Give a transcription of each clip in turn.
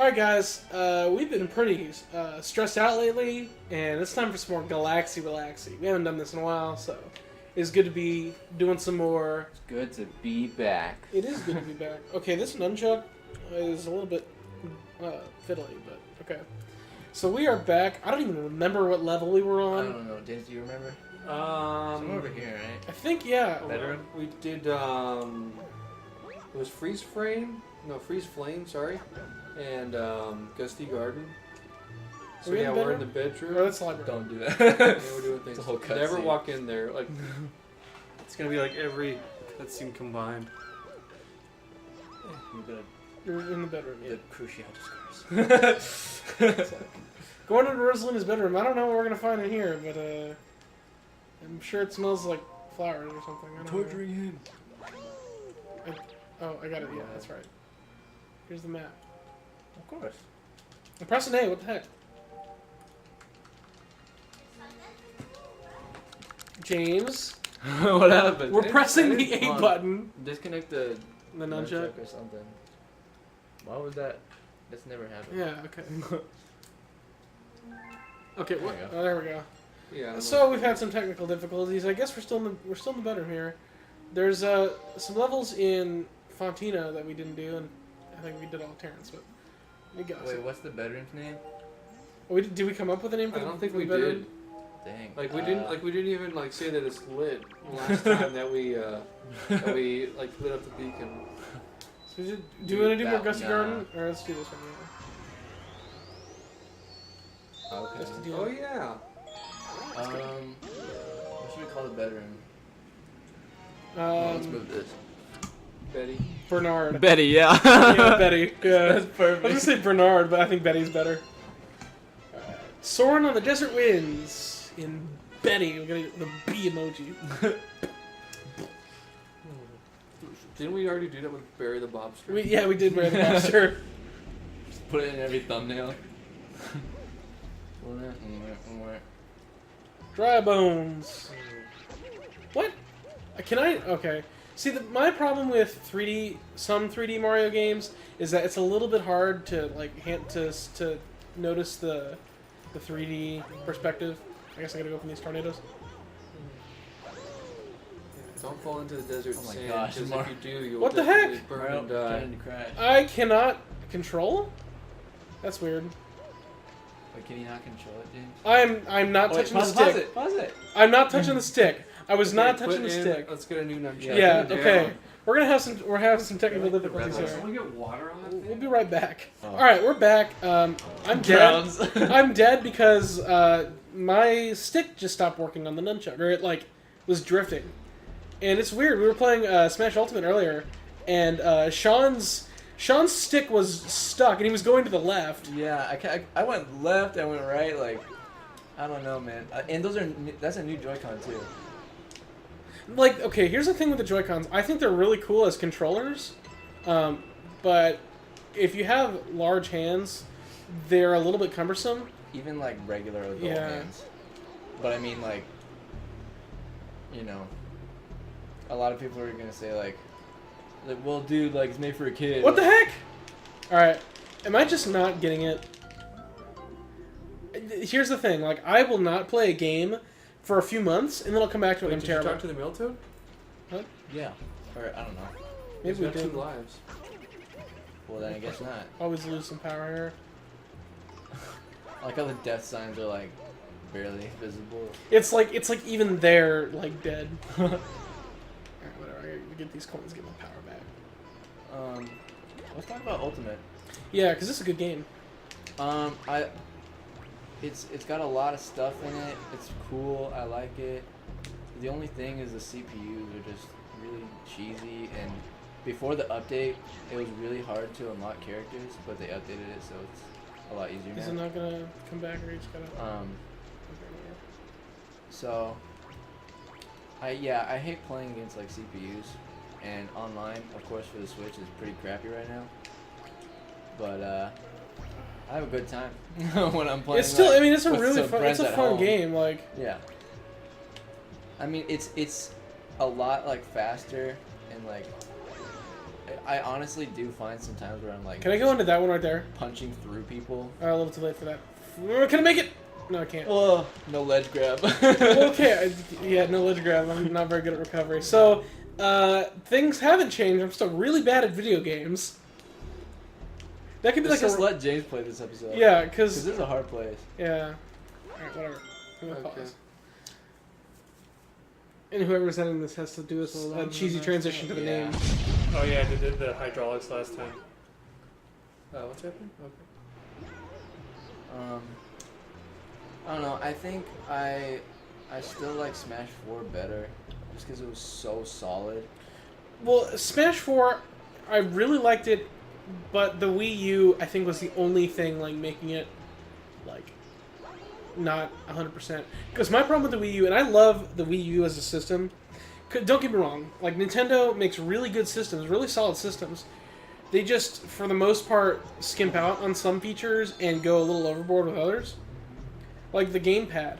Alright guys, we've been pretty stressed out lately, and it's time for some more Galaxy-Relaxy. We haven't done this in a while, so it's good to be doing some more. It's good to be back. It is good to be back. Okay, this nunchuck is a little bit fiddly, but okay. So we are back. I don't even remember what level we were on. I don't know. James, do you remember? Somewhere over here, right? I think, yeah. Veteran? We did, it was Freeze Flame, sorry, and Gusty Garden. So yeah, we're in the bedroom. Oh, that's the library. Don't do that. Yeah, we're doing things. It's a whole cutscene. Never walk in there. Like, It's gonna be like every cutscene combined. You're in the bedroom. The Crucial discourse. Going into Rosalina's bedroom. I don't know what we're gonna find in here, but I'm sure it smells like flowers or something. I don't Torturing him. Oh, I got it. Yeah, that's right. Here's the map. Of course. I'm pressing A. What the heck? James, What happened? we're pressing the A button. Disconnect the nunchuck or something. Why was that? That's never happened. Yeah. Okay. Okay. What? There you go. Oh, there we go. yeah. So we've had some technical difficulties. I guess we're still in the bedroom here. There's some levels in Fontina that we didn't do, and I think we did all Terrence, but we got. Wait, what's the bedroom's name? Did we come up with a name for I the don't think for we the bedroom? did. Dang. Like we didn't even like say that it's lit last time that we like lit up the beacon. So do you want to do more That- Gusty nah. Garden, or let's do this one? Okay. Just to do Oh yeah. What should we call the bedroom? Let's Um, move this. Betty. Bernard. Betty, yeah. Yeah, Betty. Yeah. That's perfect. I was gonna say Bernard, but I think Betty's better. Soaring on the desert winds in Betty. We're gonna get the B emoji. Didn't we already do that with Barry the Bobster? We did wear the monster. Just put it in every thumbnail. Dry bones. What? Can I? Okay. See, my problem with some 3D Mario games is that it's a little bit hard to to notice the 3D perspective. I guess I gotta go from these tornadoes. Don't fall into the desert Oh my sand, gosh, because Mar- if you do, you'll What the definitely heck? burn and die. Trying to crash. I cannot control. That's weird. Wait, can you not control it, James? I'm not touching the Pause stick. it. Pause it. I'm not touching the stick. I was not Okay, touching put the in- stick. Let's get a new nunchuck. Yeah. Put it Okay. down. We're having some technical difficulties Can here. someone get water on that We'll thing? be right back. Oh. All right, we're back. I'm dead. Drowns. I'm dead because my stick just stopped working on the nunchuck, or it was drifting, and it's weird. We were playing Smash Ultimate earlier, and Sean's stick was stuck, and he was going to the left. Yeah, I went left, I went right, like, I don't know, man. And that's a new Joy-Con too. Like, okay, here's the thing with the Joy-Cons. I think they're really cool as controllers, but if you have large hands, they're a little bit cumbersome. Even like regular adult Yeah. hands. But I mean, like, you know, a lot of people are gonna say like, well, dude, like it's made for a kid. What the heck? All right, am I just not getting it? Here's the thing, like, I will not play a game for a few months, and then I'll come back to it Wait, and I'm did you terrible. talk to the Miltoad? Yeah. Or I don't know. Maybe He's we got did. 2 lives. Well, then I guess not. Always lose some power here. I like how the death signs are like barely visible. It's like even they're like dead. Alright, whatever. I gotta get these coins, get my power back. Let's talk about Ultimate. Yeah, because this is a good game. It's got a lot of stuff in it. It's cool. I like it. The only thing is the CPUs are just really cheesy, and before the update, it was really hard to unlock characters, but they updated it, so it's a lot easier Is it now. not gonna come back, or you just gotta? So I hate playing against like CPUs, and online, of course, for the Switch is pretty crappy right now. But I have a good time when I'm playing. It's still. like, I mean, it's a with really some fun. It's friends a at fun home. game. Like. Yeah. I mean, it's a lot like faster, and like I honestly do find sometimes where I'm like, Can I go into that one right there? punching through people. A little too late for that. Can I make it? No, I can't. Oh, no ledge grab. Okay, yeah, no ledge grab. I'm not very good at recovery. So, things haven't changed. I'm still really bad at video games. That could be Let's like just let James play this episode. Yeah, Because because... this is a hard place. Yeah. Alright, whatever. I'm gonna Okay. pause. And whoever's editing this has to do a cheesy transition to the Yeah. name. Oh yeah, I did the hydraulics last time. What's happening? Okay. I don't know. I think I still like Smash 4 better, just because it was so solid. Well, Smash 4, I really liked it, but the Wii U, I think, was the only thing, like, making it, like, not 100%. Because my problem with the Wii U, and I love the Wii U as a system, don't get me wrong, like, Nintendo makes really good systems, really solid systems. They just, for the most part, skimp out on some features and go a little overboard with others. Like the gamepad.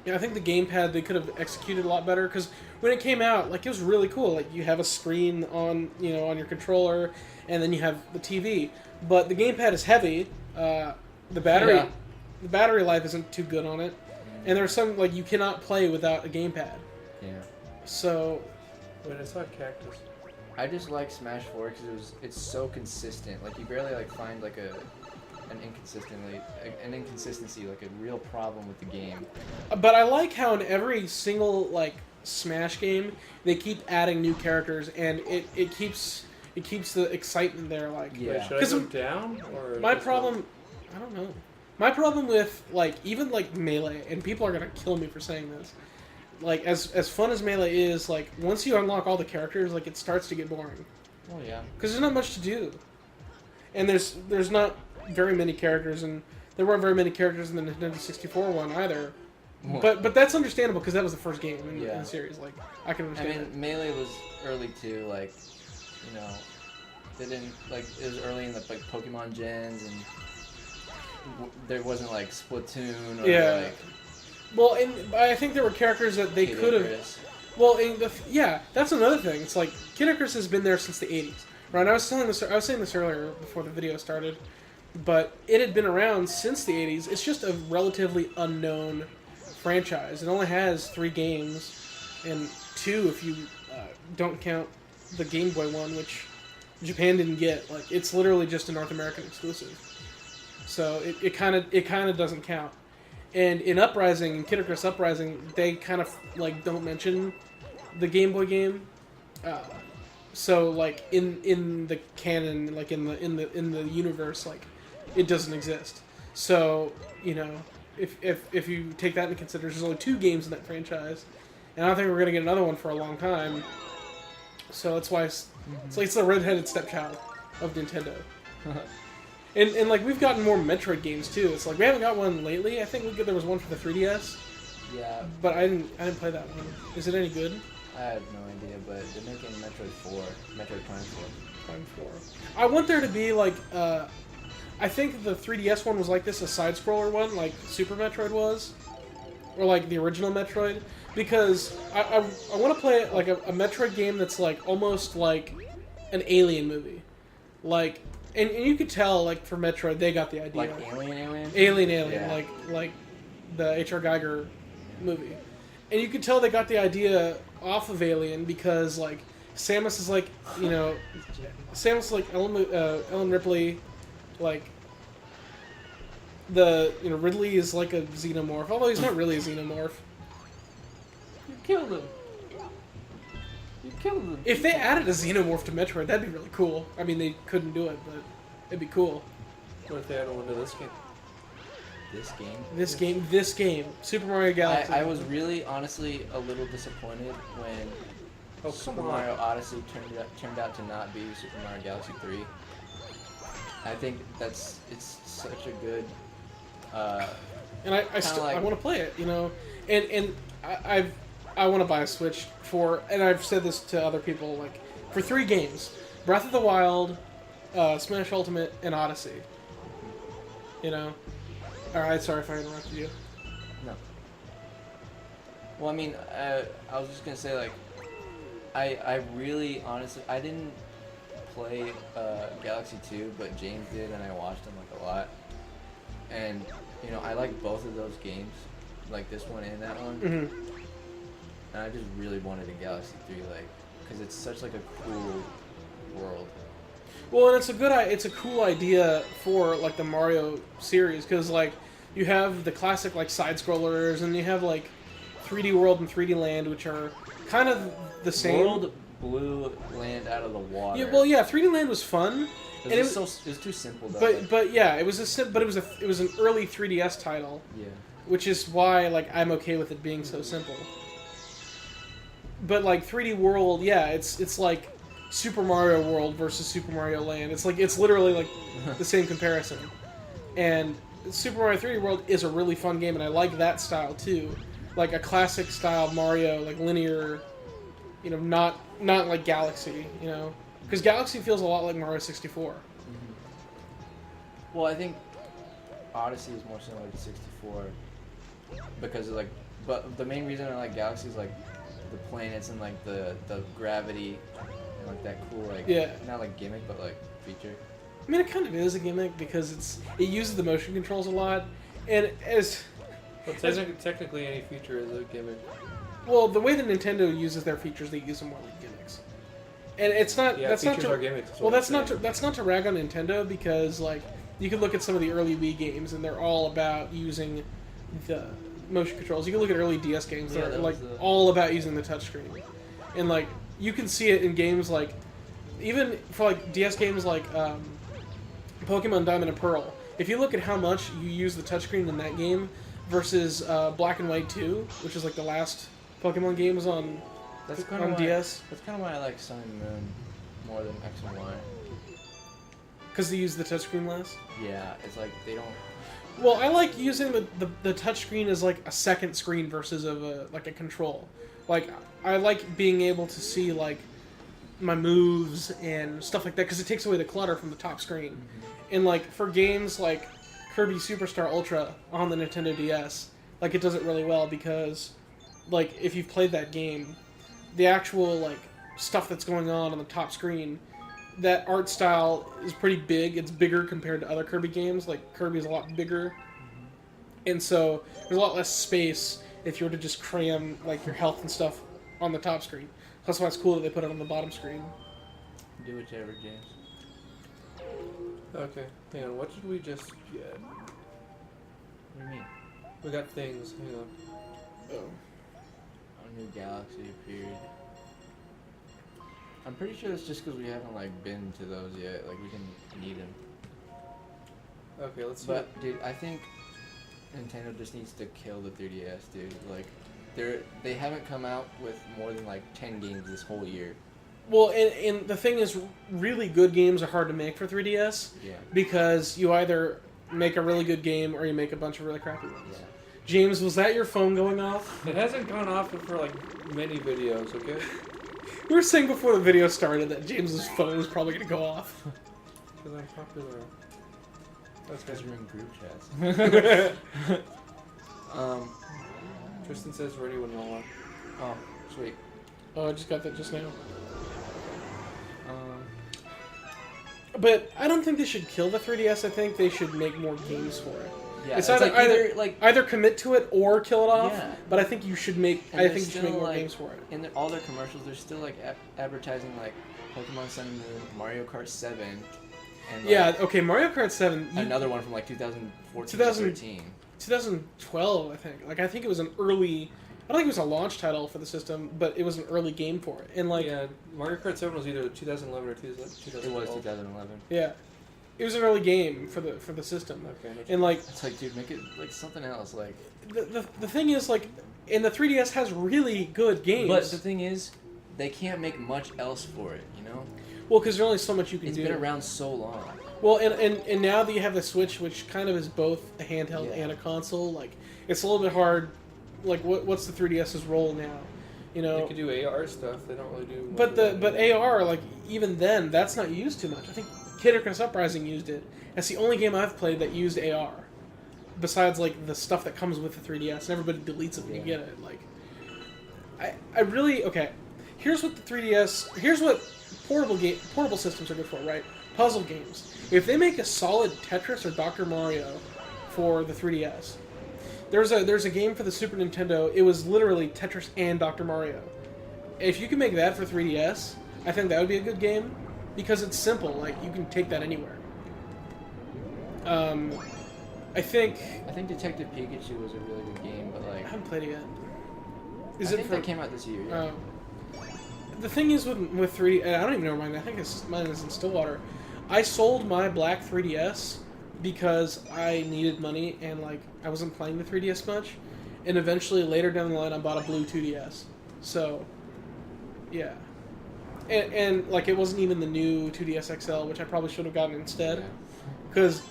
Yeah, I think the gamepad, they could have executed a lot better, because when it came out, like, it was really cool. Like, you have a screen on, you know, on your controller, and then you have the TV. But the gamepad is heavy. The battery life isn't too good on it, and there's some, like, you cannot play without a gamepad. Yeah. So, Wait, I saw cactus. I just like Smash 4 because it's so consistent. Like, you barely like find like an inconsistency, like a real problem with the game. but I like how in every single, like, Smash game, they keep adding new characters, and it keeps the excitement there. Like, Yeah. Wait, should I 'Cause go down? Or my just problem, I don't know. My problem with, like, even like Melee, and people are gonna kill me for saying this. Like, as fun as Melee is, like, once you unlock all the characters, like, it starts to get boring. Oh yeah. Because there's not much to do. And there's not very many characters, and there weren't very many characters in the Nintendo 64 one either. But that's understandable, because that was the first game in the series. Like, I can I understand mean, Melee was early too. Like, you know, they didn't like it was early in the like Pokemon gens, and there wasn't like Splatoon or Yeah. like. Well, and I think there were characters that they Kid could have... Icarus. Well, that's another thing. It's like, Kid Icarus has been there since the 80s. Right? I was saying this earlier before the video started, but it had been around since the 80s. It's just a relatively unknown franchise. It only has 3 games, and 2 if you don't count the Game Boy one, which Japan didn't get. Like, it's literally just a North American exclusive. So it kind of doesn't count. And in Uprising, in Kid Icarus Uprising, they kind of, like, don't mention the Game Boy game. So, like, in the canon, like, in the universe, like, it doesn't exist. So, you know, if you take that into consideration, there's only 2 games in that franchise, and I don't think we're gonna get another one for a long time. So that's why it's like it's the redheaded stepchild of Nintendo. And like, we've gotten more Metroid games too. It's like we haven't got one lately. I think there was one for the 3DS. Yeah. But I didn't play that one. Is it any good? I have no idea, but they're making Metroid Prime 4. Prime 4. I want there to be like I think the 3DS one was like this, a side-scroller one, like Super Metroid was, or like the original Metroid, because I want to play like a Metroid game that's like almost like an Alien movie, like. And you could tell, like, for Metroid, they got the idea. Like Alien? Alien, Yeah. like the H.R. Geiger movie. And you could tell they got the idea off of Alien because, like, Samus is like, you know, Samus is like Ellen Ripley, like, Ridley is like a xenomorph, although he's not really a xenomorph. You killed him. If they added a xenomorph to Metroid, that'd be really cool. I mean, they couldn't do it, but it'd be cool. What if they add one to this game? This game, Super Mario Galaxy. I was really, honestly, a little disappointed when Super Mario Odyssey turned out to not be Super Mario Galaxy 3. I think it's such a good. And I want to play it, you know, and I want to buy a Switch and I've said this to other people, like, for 3 games: Breath of the Wild, Smash Ultimate, and Odyssey. You know. All right, sorry if I interrupted you. No. Well, I mean, I was just gonna say, like, I really, honestly, I didn't play Galaxy 2, but James did, and I watched him like a lot. And you know, I like both of those games, like this one and that one. Mm-hmm. And I just really wanted a Galaxy 3, like, because it's such like a cool world. Well, and it's a cool idea for like the Mario series, because like you have the classic like side scrollers, and you have like 3D World and 3D Land, which are kind of the same. World blew Land out of the water. Yeah, well, yeah, 3D Land was fun. It was too simple though. But yeah, it was it was an early 3DS title. Yeah. Which is why like I'm okay with it being so simple. But like 3D World, yeah, it's like Super Mario World versus Super Mario Land. It's literally like the same comparison. And Super Mario 3D World is a really fun game, and I like that style too. Like a classic style Mario, like linear, you know, not like Galaxy, you know. Because Galaxy feels a lot like Mario 64. Mm-hmm. Well, I think Odyssey is more similar to 64 because of like, but the main reason I like Galaxy is like the planets and like the gravity and like that cool like not like gimmick but like feature. I mean, it kind of is a gimmick because it uses the motion controls a lot, and Well, technically, any feature is a gimmick. Well, the way that Nintendo uses their features, they use them more like gimmicks. And it's not. Yeah, that's features not to, are gimmicks. Well, that's not to rag on Nintendo, because like you can look at some of the early Wii games and they're all about using the motion controls. You can look at early DS games that are like all about using the touchscreen, and like you can see it in games like even for like DS games like Pokemon Diamond and Pearl. If you look at how much you use the touchscreen in that game versus Black and White 2, which is like the last Pokemon games on DS. That's kind of why I like Sun and Moon more than X and Y. Because they use the touchscreen less? Yeah, it's like they don't... Well, I like using the touchscreen as like a second screen versus of a control. Like, I like being able to see like my moves and stuff like that, because it takes away the clutter from the top screen. Mm-hmm. And like for games like Kirby Superstar Ultra on the Nintendo DS, like it does it really well, because like if you've played that game, the actual like stuff that's going on the top screen, that art style is pretty big. It's bigger compared to other Kirby games. Like Kirby's a lot bigger, and so there's a lot less space if you were to just cram like your health and stuff on the top screen. That's why it's cool that they put it on the bottom screen. Do whichever, James. Okay, hang on. What did we just get? What do you mean? We got things. Hang on. Oh. A new galaxy appeared. I'm pretty sure it's just because we haven't like been to those yet. Like we can need them. Okay, let's see. But dude, I think Nintendo just needs to kill the 3DS, dude. Like they haven't come out with more than like 10 games this whole year. Well, and the thing is, really good games are hard to make for 3DS. Yeah. Because you either make a really good game or you make a bunch of really crappy ones. Yeah. James, was that your phone going off? It hasn't gone off for like many videos, okay? We were saying before the video started that James's phone was probably going to go off. Because I'm popular. That's because you're in group chats. Tristan says ready when y'all are. Oh, sweet. Oh, I just got that just now. But I don't think they should kill the 3DS. I think they should make more games for it. Yeah, it's either commit to it or kill it off. Yeah. But I think you should make. And I think you should make more like, games for it. In all their commercials, they're still like advertising like Pokemon Sun and Moon, Mario Kart 7, and like, Yeah. Okay. Mario Kart 7. another one from like 2014, 2013. 2012, I think. Like I think it was an early. I don't think it was a launch title for the system, but it was an early game for it. And like, yeah, Mario Kart 7 was either 2011 or 2012. It was 2011. Yeah, it was an early game for the system. Okay. And like, it's like, dude, make it like something else. Like the thing is, like, and the 3DS has really good games. But the thing is, they can't make much else for it. You know. Well, because there's only so much you can do. It's been around so long. Well, and now that you have the Switch, which kind of is both a handheld Yeah. and a console, like it's a little bit hard. Like, what's the 3DS's role now? You know, They could do AR stuff. They don't really do. but AR, like even then, that's not used too much. I think Kid Icarus Uprising used it. That's the only game I've played that used AR. Besides, like the stuff that comes with the 3DS, and everybody deletes it when you get it. Like, I really okay. here's what the 3DS. Here's what portable systems are good for, right? Puzzle games. If they make a solid Tetris or Dr. Mario for the 3DS, there's a game for the Super Nintendo. It was literally Tetris and Dr. Mario. If you can make that for 3DS, I think that would be a good game because it's simple. Like you can take that anywhere. I think Detective Pikachu was a really good game, but like I haven't played it yet. I think that came out this year. Yeah. The thing is with 3D, I don't even know mine. I think mine is in Stillwater. I sold my black 3DS because I needed money and like I wasn't playing the 3DS much, and eventually later down the line I bought a blue 2DS. So, yeah, and like it wasn't even the new 2DS XL, which I probably should have gotten instead, because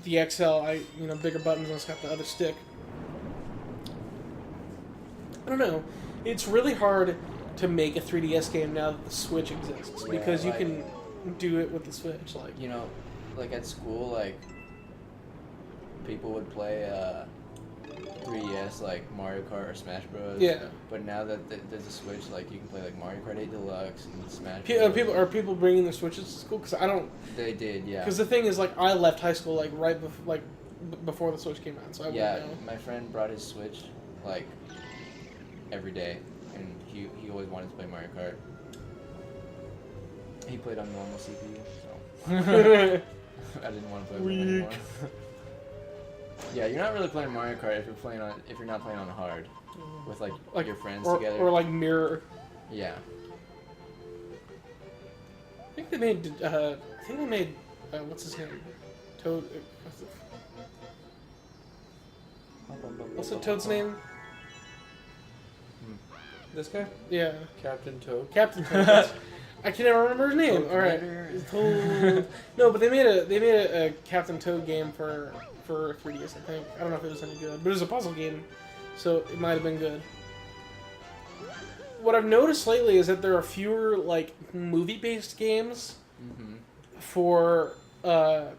the XL bigger buttons and it's got the other stick. I don't know. It's really hard to make a 3DS game now that the Switch exists because you can do it with the Switch. Like like at school, like people would play 3DS like Mario Kart or Smash Bros. Yeah. But now that there's a Switch, like you can play like Mario Kart 8 Deluxe and Smash. Bros. Are people bringing their Switches to school? Because I don't. They did, yeah. Because the thing is, like, I left high school like before the Switch came out, so I wouldn't know. My friend brought his Switch like every day, and he always wanted to play Mario Kart. He played on normal CPU, so I didn't want to play with him anymore. Yeah, you're not really playing Mario Kart if you're not playing on hard with like your friends together. Or like Mirror. Yeah. I think they made. What's his name? Toad. What's the Toad's name? This guy? Yeah. Captain Toad. Captain Toad. I can never remember his name. All right. No, but they made a Captain Toad game for 3DS. I think. I don't know if it was any good, but it was a puzzle game, so it might have been good. What I've noticed lately is that there are fewer like movie-based games for the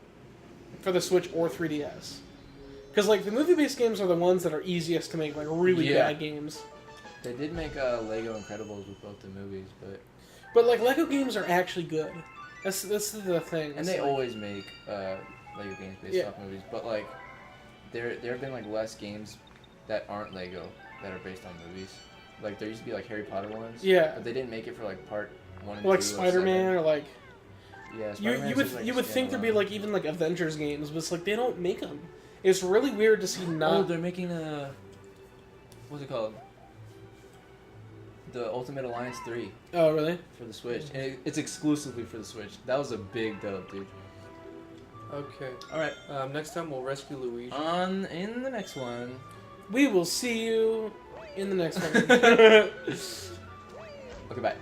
Switch or 3DS. Because like the movie-based games are the ones that are easiest to make, like really bad games. They did make Lego Incredibles with both the movies, but like Lego games are actually good. That's the thing. And they always make Lego games based off movies, but like there have been like less games that aren't Lego that are based on movies. Like there used to be like Harry Potter ones. Yeah. But they didn't make it for like part 1 and 2. Like Spider-Man or like. Yeah. You would think there'd be like even like Avengers games, but it's like they don't make them. It's really weird to see not. Oh, they're making a. What's it called? The Ultimate Alliance 3. Oh, really? For the Switch. And it's exclusively for the Switch. That was a big dub, dude. Okay. Alright. Next time we'll rescue Luigi. In the next one. We will see you in the next one. Okay, bye.